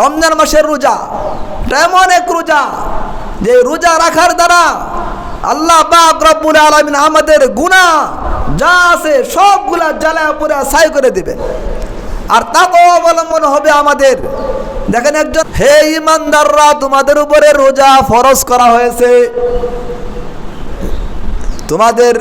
রমজান মাসের রোজা এমন এক রোজা যে রোজা রাখার দ্বারা আল্লাহ পাক রব্বুল আলামিন আমাদের গুনাহ যা আছে সবগুলা জ্বালায় পুরা ছাই করে দিবে। আর তাকওয়া অবলম্বন হবে আমাদের। দেখেন একজন, হে ঈমানদাররা, তোমাদের উপরে রোজা ফরজ করা হয়েছে। তোমাদের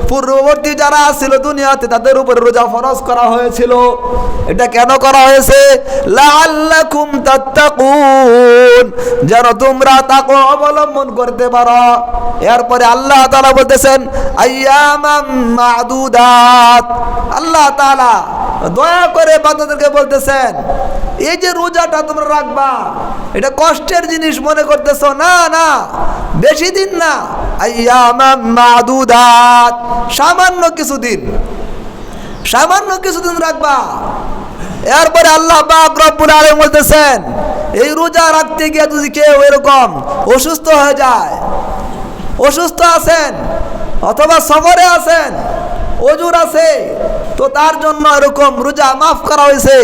পূর্ববর্তী যারা ছিল দুনিয়াতে তাদের উপরে রোজা ফরজ করা হয়েছিল। এটা কেন করা হয়েছে? লাআল্লাকুম তাত্তাকুন, যেন তোমরা তাকওয়া অবলম্বন করতে পারো। এরপরে আল্লাহ তাআলা বলতেছেন আইয়ামাম মা'দুদাত। আল্লাহ তাআলা দয়া করে বান্দাদেরকে বলতেছেন এই যে রোজাটা তোমরা রাখবা এটা কষ্টের জিনিস মনে করতেছো না, না বেশি দিন না, আইয়ামাম মা'দুদাত, সামান্য কিছুদিন রাখবা। এরপরে আল্লাহ পাক রব্বুল আলামিন বলতেছেন এই রোজা রাখতে গিয়ে যদি কেউ এরকম অসুস্থ হয়ে যায়, অসুস্থ আছেন অথবা সফরে আছেন, ওজুর আছে, তো তার জন্য এরকম রোজা মাফ করা হয়েছে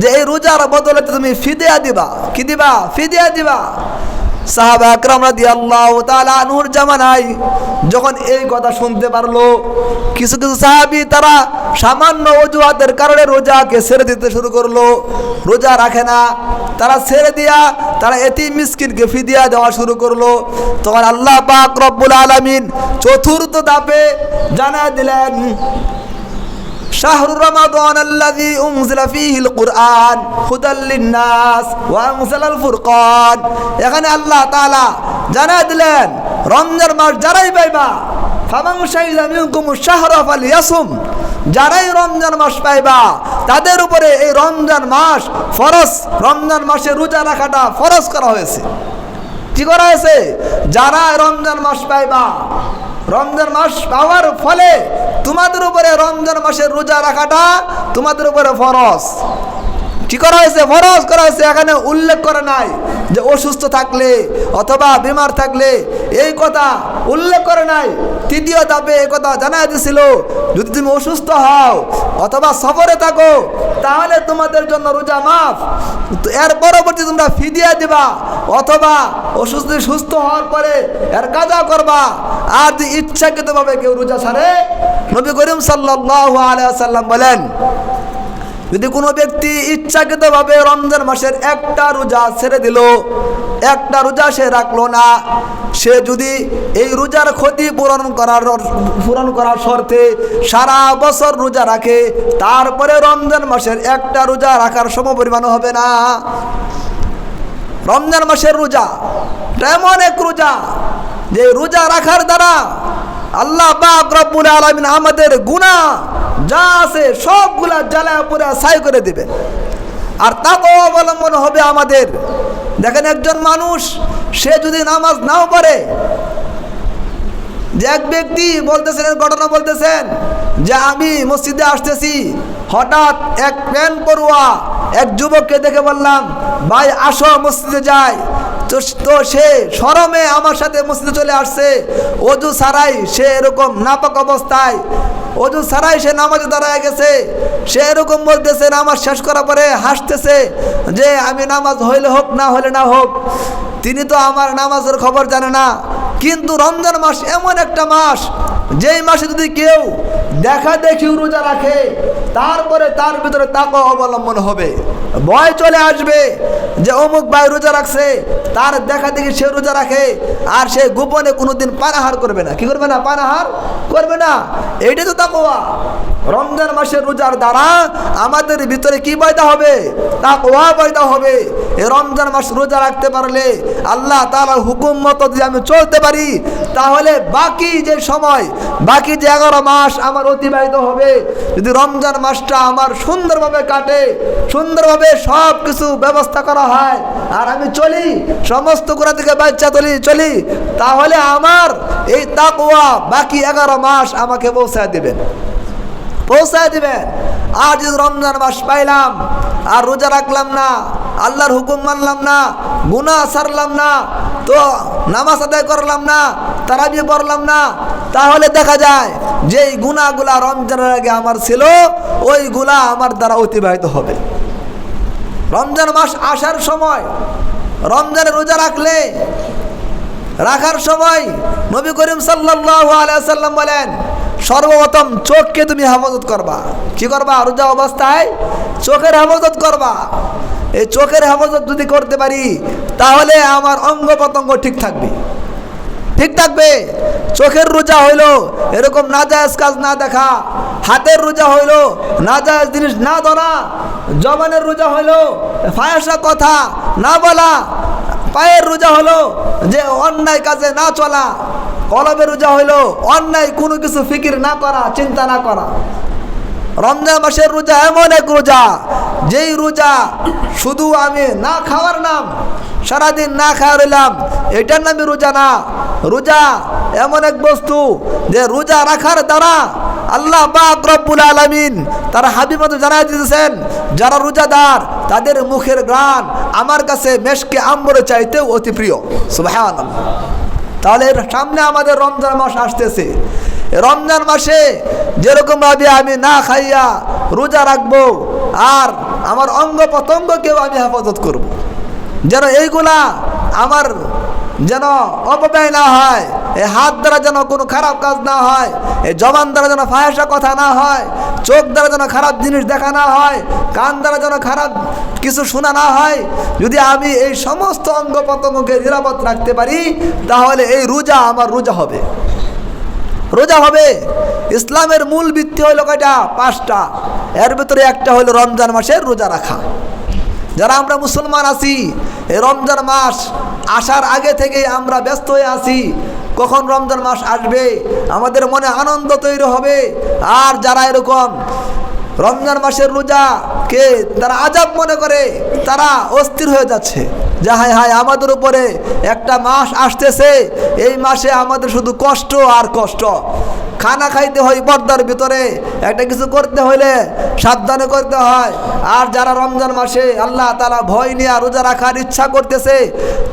যে এই রোজার বদলে তুমি ফিদিয়া দিবা। কি দিবা? ফিদিয়া দিবা। সাহাবা আকরাম রাদিয়াল্লাহু তাআলা আনহুর জামানায় যখন এই কথা শুনতে পারলো, কিছু কিছু সাহাবী তারা সামান্য অজুহাতের কারণে রোজাকে ছেড়ে দিতে শুরু করলো, রোজা রাখে না, তারা ছেড়ে দিয়া তারা এতিম মিসকিনকে ফিদিয়া দেওয়া শুরু করলো। তখন আল্লাহ পাক রব্বুল আলামিন চতুর্থ ধাপে জানায় দিলেন শাহরু রমাদান আল্লাযী উনজিলা ফীহিল কুরআন হুদাল লিন-নাস ওয়া আনজালাল ফুরকান। এখানে আল্লাহ তাআলা জানায় দিলেন রমজান মাস যারাই পাইবা, ফামান শাহিদা মিনকুমুশ শাহরা ফালইয়াসুম, যারাই রমজান মাস পাইবা তাদের উপরে এই রমজান মাস ফরজ, রমজান মাসে রোজা রাখাটা ফরজ করা হয়েছে। কি করা হয়েছে? যারা রমজান মাস পাইবা, রমজান মাস পাওয়ার ফলে তোমাদের উপরে রমজান মাসের রোজা রাখাটা তোমাদের উপরে ফরজ। কি করা হয়েছে? ফরজ করা হয়েছে। এখানে উল্লেখ করে নাই যে অসুস্থ থাকলে অথবা বিমার থাকলে, এই কথা উল্লেখ করে নাই। তৃতীয় ধাপে এই কথা জানা দিয়েছিল যদি তুমি অসুস্থ হও অথবা সফরে থাকো তাহলে তোমাদের জন্য রোজা মাফ, এর পরবর্তী তোমরা ফিদিয়া দিবা অথবা সুস্থ হওয়ার পরে এর কাজা করবা। আর যদি ইচ্ছাকৃতভাবে কেউ রোজা ছাড়ে, নবী করিম সাল্লাল্লাহু আলাইহি ওয়াসাল্লাম বলেন যদি কোনো ব্যক্তি ইচ্ছাকৃতভাবে রমজান মাসের একটা রোজা ছেড়ে দিল, একটা রোজা সে রাখলো না, সে যদি এই রোজার ক্ষতি পূরণ করার শর্তে সারা বছর রোজা রাখে, তারপরে রমজান মাসের একটা রোজা রাখার সমপরিমাণ হবে না। রমজান মাসের রোজা এমন এক রোজা যে রোজা রাখার দ্বারা আল্লাহ পাক রব্বুল আলামিন আমাদের গুনাহ যা আছে সবগুলা জ্বালায় পুরা ছাই করে দিবে। আর তাকওয়া অবলম্বন হবে আমাদের। দেখেন একজন মানুষ সে যদি নামাজ নাও পড়ে, যে এক ব্যক্তি বলতেছেন, ঘটনা বলতেছেন যে আমি মসজিদে আসতেছি, হঠাৎ এক প্যান পড়ুয়া এক যুবককে দেখে বললাম ভাই আসো মসজিদে যাই। তো সে শরমে আমার সাথে মসজিদে চলে আসছে, অজু ছাড়াই সে এরকম নাপাক অবস্থায়, অজু ছাড়াই সে নামাজে দাঁড়ায় গেছে। সে এরকম বলতেছে, নামাজ শেষ করার পরে হাসতেছে যে আমি নামাজ হইলে হোক না হলে না হোক, তিনি তো আমার নামাজের খবর জানে না। কিন্তু রমজান মাস এমন একটা মাস, যেই মাসে যদি কেউ দেখা দেখি রোজা রাখে, তারপরে তার ভিতরে তাকওয়া অবলম্বন হবে, ভয় চলে আসবে যে অমুক ভাই রোজা রাখছে, তার দেখা দেখি সে রোজা রাখে, আর সে গোপনে কোনোদিন পানাহার করবে না। কি করবে না? পানাহার করবে না। এইটাই তো তাকওয়া। রমজান মাসের রোজার দ্বারা আমাদের ভিতরে কি পয়দা হবে? তাকওয়া পয়দা হবে। এই রমজান মাস রোজা রাখতে পারলে, আল্লাহ তাআলার হুকুম মতো যদি আমি চলতে পারি, তাহলে বাকি যে সময়, বাকি যে 11 মাস আমার অতিবাহিত হবে, যদি রমজান মাসটা আমার সুন্দরভাবে কাটে, সুন্দরভাবে সব কিছু ব্যবস্থা করা হয়, আর আমি চলি সমস্ত গুনাহ থেকে বাঁচা চলি, তাহলে আমার এই তাকওয়া বাকি 11 মাস আমাকে পৌঁছায় দিবেন। আর যদি রমজান মাস পাইলাম আর রোজা রাখলাম না, আল্লাহর হুকুম মানলাম না, গুনাহ ছাড়লাম না, তো নামাজ আদায় করলাম না, তারাবি পড়লাম না, তাহলে দেখা যায় যে এই গুনাহগুলা রমজানের আগে আমার ছিল, ওইগুলা আমার দ্বারা অতিবাহিত হবে। রমজান মাস আসার সময়, রমজানের রোজা রাখার সময় নবী করিম সাল্লাল্লাহু আলাইহি ওয়াসাল্লাম বলেন, সর্বপ্রথম চোখকে তুমি হেফাজত করবা। কি করবা? রোজা অবস্থায় চোখের হেফাজত করবা। এই চোখের হেফাজত যদি করতে পারি তাহলে আমার অঙ্গ প্রত্যঙ্গ ঠিক থাকবে। চোখের রোজা হইল এরকম নাজায়েজ কাজ না দেখা, হাতের রোজা হইল নাজায়েজ জিনিস না ধরা, জবানের রোজা হইল ফায়াসা কথা না বলা, পায়ের রোজা হলো যে অন্যায় কাজে না চলা, কলবের রোজা হইল অন্যায় কোনো কিছু ফিকির না করা, চিন্তা না করা। রমজান মাসের রোজা এমন এক রোজা, যেই রোজা শুধু আমি না খাওয়ার নাম, সারাদিন না খাওয়া রইলাম, এটার নামই রোজা না। রোজা এমন এক বস্তু যে রোজা রাখার দ্বারা আল্লাহ পাক রব্বুল আলামিন তার হাবিব মতো জানাই দিতেছেন, যারা রোজাদার তাদের মুখের ঘ্রাণ আমার কাছে মেশকে আম্বরের চাইতেও অতি প্রিয়। সুবহানাল্লাহ। তাহলে সামনে আমাদের রমজান মাস আসতেছে। রমজান মাসে যেরকম ভাবে আমি না খাইয়া রোজা রাখবো, আর আমার অঙ্গ প্রত্যঙ্গকেও আমি হেফাজত করব, যেন এইগুলা আমার যেন অপব্যয় না হয়, এই হাত দ্বারা যেন কোনো খারাপ কাজ না হয়, এই জবান দ্বারা যেন ফাহিশা কথা না হয়, চোখ দ্বারা যেন খারাপ জিনিস দেখা না হয়, কান দ্বারা যেন খারাপ কিছু শোনা না হয়। যদি আমি এই সমস্ত অঙ্গ প্রত্যঙ্গকে নিরাপদ রাখতে পারি তাহলে এই রোজা আমার রোজা হবে। ইসলামের মূল ভিত্তি হইল কয়টা? 5টা। এর ভিতরে একটা হইল রমজান মাসের রোজা রাখা। যারা আমরা মুসলমান আছি, এই রমজান মাস আসার আগে থেকেই আমরা ব্যস্ত হয়ে আছি, কখন রমজান মাস আসবে, আমাদের মনে আনন্দ তৈরি হবে। আর যারা এরকম রমজান মাসের রোজাকে তারা আজাব মনে করে, তারা অস্থির হয়ে যাচ্ছে যে হায় হায় আমাদের উপরে একটা মাস আসতেছে, এই মাসে আমাদের শুধু কষ্ট আর কষ্ট। খানা খাইতে হয় পর্দার ভিতরে, একটা কিছু করতে হইলে সাবধানে করতে হয়। আর যারা রমজান মাসে আল্লাহ তাআলা ভয় নিয়ে রোজা রাখার ইচ্ছা করতেছে,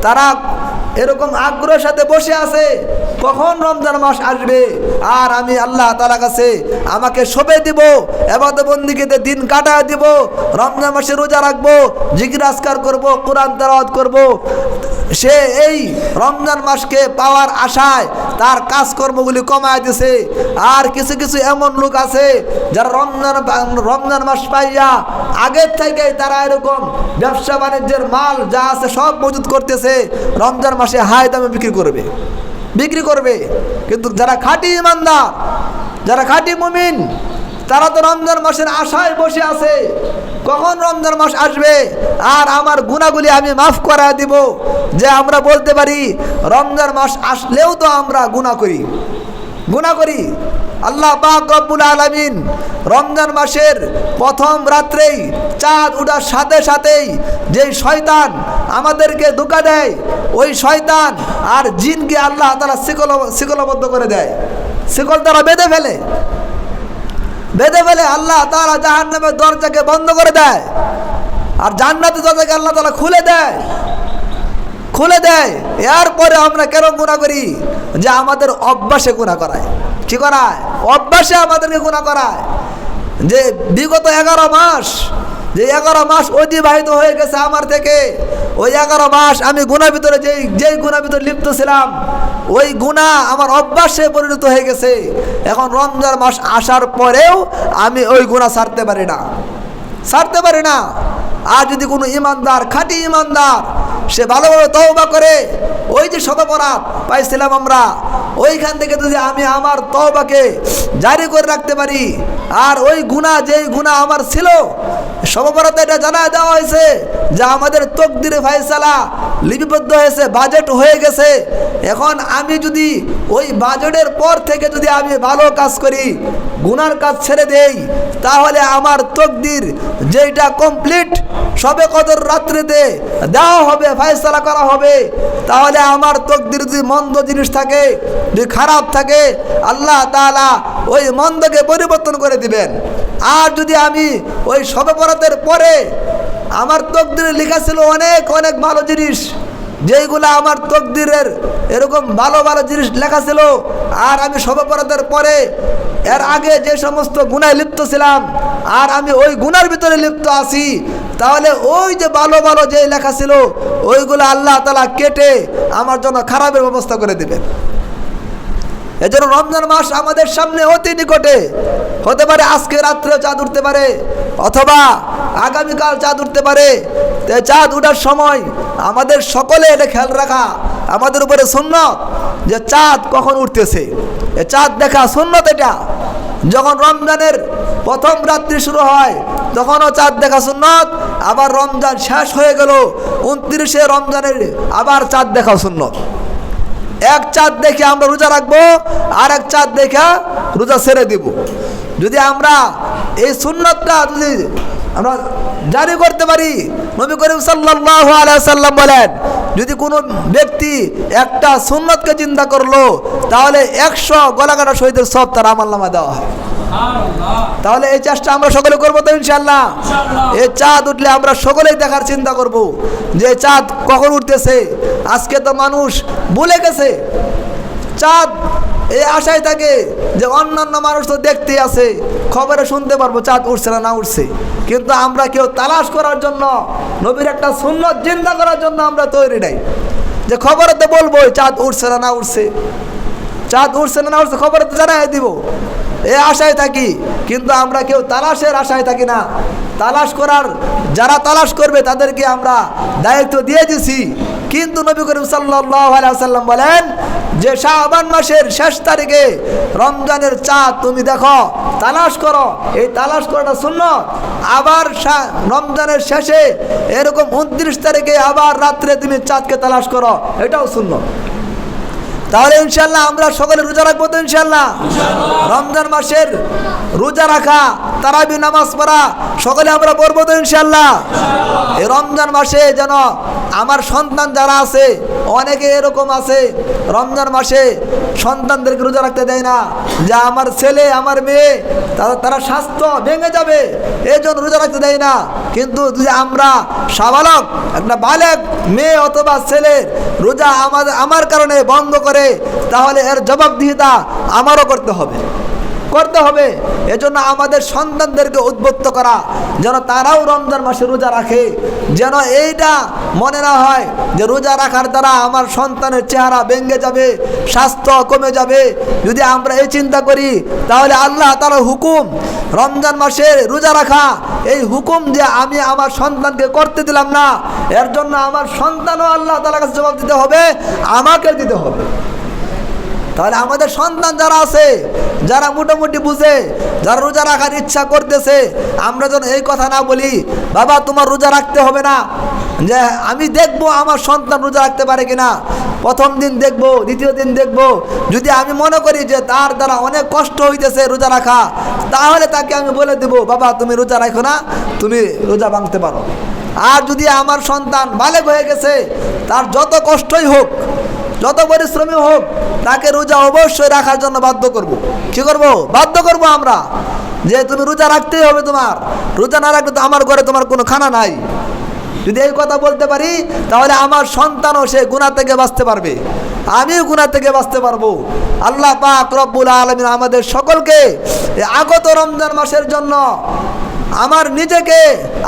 তারা এরকম আগ্রহের সাথে বসে আছে কখন রমজান মাস আসবে আর আমি আল্লাহ তাআলার কাছে আমাকে শোবে দিব, ইবাদত বন্দেগীতে দিন কাটায় দিব, রমজান মাসে রোজা রাখবো, জিকির আজকার করব, কোরআন তেলাওয়াত করব। সে এই রমজান মাসকে পাওয়ার আশায় তার কাজকর্মগুলি কমায় দিছে। আর কিছু কিছু এমন লোক আছে যারা রমজান মাস পাইয়া আগের থেকে তারা এরকম ব্যবসা বাণিজ্যের মাল যা আছে সব মজুত করতেছে, রমজান মাসে হাই দামে বিক্রি করবে। কিন্তু যারা খাঁটি ইমানদার, যারা খাঁটি মুমিন, তারা তো রমজান মাসের আশায় বসে আছে কখন রমজান মাস আসবে আর আমার গুনাহগুলি আমি মাফ করা দিব। যে আমরা বলতে পারি রমজান মাস আসলেও তো আমরা গুনাহ করি। আল্লাহ পাক রব্বুল আলামিন রমজান মাসের প্রথম রাত্রেই চাঁদ ওঠার সাথে সাথেই যেই শয়তান আমাদেরকে ধোঁকা দেয়, ওই শয়তান আর জিনকে আল্লাহ তাআলা শিকলবদ্ধ করে দেয়, শিকল দ্বারা বেঁধে ফেলে আল্লাহ তাআলা জাহান্নামের দরজাকে বন্ধ করে দেয়, আর জান্নাতের দরজাকে আল্লাহ তাআলা খুলে দেয়। এরপরে আমরা কেন গুনাহ করি? যে আমাদের অভ্যাসে গুনাহ করায়। কি করায়? অভ্যাসে আমাদেরকে গুনাহ করায়। যে বিগত 11 মাস অতিবাহিত হয়ে গেছে আমার থেকে, ওই 11 মাস আমি গুনার ভিতরে যেই গুনার ভিতরে লিপ্ত ছিলাম, ওই গুনাহ আমার অভ্যাসে পরিণত হয়ে গেছে। এখন রমজান মাস আসার পরেও আমি ওই গুনাহ ছাড়তে পারি না। আর যদি কোনো ইমানদার, খাঁটি ইমানদার, সে ভালোভাবে তওবা করে, ওই যে শবে বরাত পাইছিলাম আমরা, ওইখান থেকে যদি আমি আমার তওবাকে জারি করে রাখতে পারি, আর ওই গুনাহ যেই গুনাহ আমার ছিল, শবে বরাতে এটা জানায় দেওয়া হয়েছে যে আমাদের তকদিরে ফায়সালা লিপিবদ্ধ হয়েছে, বাজেট হয়ে গেছে। এখন আমি যদি ওই বাজেটের পর থেকে যদি আমি ভালো কাজ করি, গুনার কাজ ছেড়ে দেই, তাহলে আমার তকদির যেটা কমপ্লিট শবে কদর রাত্রিতে দেওয়া হবে, ফায়সালা করা হবে, তাহলে আমার তকদির যদি মন্দ জিনিস থাকে, যদি খারাপ থাকে, আল্লাহ তাআলা ওই মন্দকে পরিবর্তন করে দিবেন। আর যদি আমি ওই শবে বরাতের পরে আমার তকদিরে লেখা ছিল অনেক ভালো জিনিস, যেইগুলো আমার তকদিরের এরকম ভালো জিনিস লেখা ছিল, আর আমি শবে বরাতের পরে এর আগে যে সমস্ত গুনায় লিপ্ত ছিলাম, আর আমি ওই গুনার ভিতরে লিপ্ত আছি, তাহলে ওই যে ভালো ভালো যে লেখা ছিল ওইগুলো আল্লাহ তাআলা কেটে আমার জন্য খারাপের ব্যবস্থা করে দিবেন। এজন্য রমজান মাস আমাদের সামনে অতি নিকটে। হতে পারে আজকে রাত্রে চাঁদ উঠতে পারে, অথবা আগামীকাল চাঁদ উঠতে পারে। চাঁদ উঠার সময় আমাদের সকলে এটা খেয়াল রাখা আমাদের উপরে সুন্নত, যে চাঁদ কখন উঠতেছে। এ চাঁদ দেখা সুন্নত। এটা যখন রমজানের প্রথম রাত্রি শুরু হয় তখনও চাঁদ দেখা সুন্নত, আবার রমজান শেষ হয়ে গেল 29শে রমজানের আবার চাঁদ দেখা সুন্নত। এক চাঁদ দেখে আমরা রোজা রাখবো, আর এক চাঁদ দেখে রোজা ছেড়ে দিব। যদি আমরা এই সুন্নতটা যদি আমরা জারি করতে পারি, নবী করিম সাল্লাল্লাহু আলাইহি ওয়াসাল্লাম বলেন, যদি কোনো ব্যক্তি একটা সুন্নতকে চিন্তা করলো তাহলে 100 গলাকাটা শহীদের সব তার আমলনামায় দেওয়া হয়। তাহলে এই চেষ্টা আমরা সকলে করবো তো ইনশাআল্লাহ। এই চাঁদ উঠলে আমরা সকলেই দেখার চিন্তা করব যে চাঁদ কখন উঠতেছে। আজকে তো মানুষ ভুলে গেছে, চাঁদ এই আশায় থাকে যে অন্যান্য মানুষ তো দেখতে আছে, খবরে শুনতে পারবো চাঁদ উঠছে না উঠছে, কিন্তু আমরা কেউ তালাশ করার জন্য, নবীর একটা সুন্নত জিন্দা করার জন্য আমরা তৈরি নাই। যে খবরে তো বলবো চাঁদ উঠছে না উঠছে, চাঁদ উঠছে না উঠছে খবরে তো জানাই দিব, এই আশায় থাকি। কিন্তু আমরা কেউ তালাশের আশায় থাকি না। তালাশ করার, যারা তালাশ করবে তাদেরকে আমরা দায়িত্ব দিয়ে দিছি। কিন্তু নবী করিম সাল্লাল্লাহু আলাইহি ওয়াসাল্লাম বলেন যে শাবান মাসের শেষ তারিখে রমজানের চাঁদ তুমি দেখো, তালাশ করো। এই তালাশ করাটা সুন্নাত। আবার রমজানের শেষে এরকম 29 তারিখে আবার রাত্রে তুমি চাঁদকে তালাশ করো, এটাও সুন্নাত। তাহলে ইনশাআল্লাহ আমরা সকলে রোজা রাখবো তো ইনশাআল্লাহ। রমজান মাসের রোজা রাখা, তারাবি নামাজ পড়া সকলে আমরা পড়বো তো ইনশাআল্লাহ। এই রমজান মাসে যেন আমার সন্তান যারা আছে, অনেকে এরকম আছে রমজান মাসে সন্তানদেরকে রোজা রাখতে দেয় না, যে আমার ছেলে আমার মেয়ে তারা স্বাস্থ্য ভেঙে যাবে এই জন্য রোজা রাখতে দেয় না। কিন্তু যদি আমরা সাবালক একটা বালেক মেয়ে অথবা ছেলে রোজা আমার কারণে বন্ধ করে, তাহলে এর জবাবদিহিতা আমারও করতে হবে। এজন্য আমাদের সন্তানদেরকে উদ্বুদ্ধ করা যেন তারাও রমজান মাসে রোজা রাখে, যেন এইটা মনে না হয় যে রোজা রাখার দ্বারা আমার সন্তানের চেহারা ভেঙে যাবে, স্বাস্থ্য কমে যাবে। যদি আমরা এই চিন্তা করি তাহলে আল্লাহ তাআলার হুকুম রমজান মাসে রোজা রাখা, এই হুকুম যে আমি আমার সন্তানকে করতে দিলাম না, এর জন্য আমার সন্তানও আল্লাহ তাআলার কাছে জবাব দিতে হবে, আমাকে দিতে হবে। তাহলে আমাদের সন্তান যারা আছে, যারা মোটামুটি বুঝে, যারা রোজা রাখার ইচ্ছা করতেছে, আমরা যেন এই কথা না বলি বাবা তোমার রোজা রাখতে হবে না, যে আমি দেখবো আমার সন্তান রোজা রাখতে পারে কিনা। প্রথম দিন দেখবো, দ্বিতীয় দিন দেখবো, যদি আমি মনে করি যে তার দ্বারা অনেক কষ্ট হইতেছে রোজা রাখা, তাহলে তাকে আমি বলে দেবো বাবা তুমি রোজা রাখো না, তুমি রোজা ভাঙতে পারো। আর যদি আমার সন্তান বালেগ হয়ে গেছে, তার যত কষ্টই হোক, যত পরিশ্রমী হোক, তাকে রোজা অবশ্যই রাখার জন্য বাধ্য করব। কি করব? বাধ্য করব আমরা, যে তুমি রোজা রাখতেই হবে, তোমার রোজা না রাখলে তো আমার ঘরে তোমার কোনো খানা নাই। যদি এই কথা বলতে পারি তাহলে আমার সন্তানও সে গুনাহ থেকে বাঁচতে পারবে, আমিও গুনাহ থেকে বাঁচতে পারবো। আল্লাহ পাক রব্বুল আলামিন আমাদের সকলকে আগত রমজান মাসের জন্য, আমার নিজেকে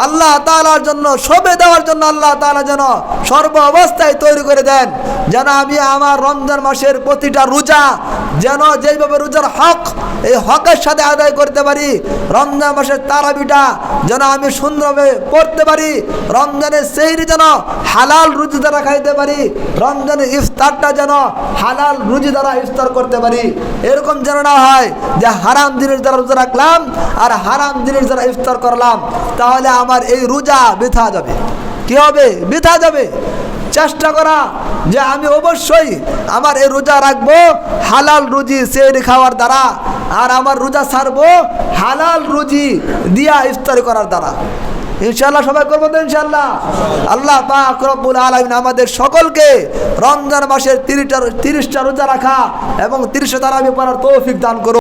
আল্লাহ তাআলার জন্য সঁপে দেওয়ার জন্য আল্লাহ তাআলা যেন সর্ব অবস্থায় তৈরি করে দেন, যেন আমি আমার রমজান মাসের প্রতিটা রোজা যেন যেইভাবে রোজার হক, এই হকের সাথে আদায় করতে পারি। রমজান মাসের তারাবিটা যেন আমি সুন্দরভাবে পড়তে পারি, রমজানের সেহরি যেন হালাল রুজি দ্বারা খাইতে পারি, রমজানের ইফতারটা যেন হালাল রুজি দ্বারা ইফতার করতে পারি। এরকম যেন না হয় যে হারাম জিনিস দ্বারা রোজা রাখলাম আর হারাম জিনিস দ্বারা ইফতার করলাম, তাহলে আমার এই রোজা বৃথা যাবে। কি হবে? বৃথা যাবে। চেষ্টা করা যে আমি অবশ্যই আমার এই রোজা রাখবো হালাল রুজি সেহরি খাওয়ার দ্বারা, আর আমার রোজা ছাড়বো হালাল রুজি দিয়া ইফতার করার দ্বারা। ইনশাআল্লাহ সবাই করবো তো ইনশাআল্লাহ। আল্লাহ পাক রব্বুল আলামিন আমাদের সকলকে রমজান মাসের 30টা রোজা রাখা এবং 30 তারাবি পড়ার তৌফিক দান করুন।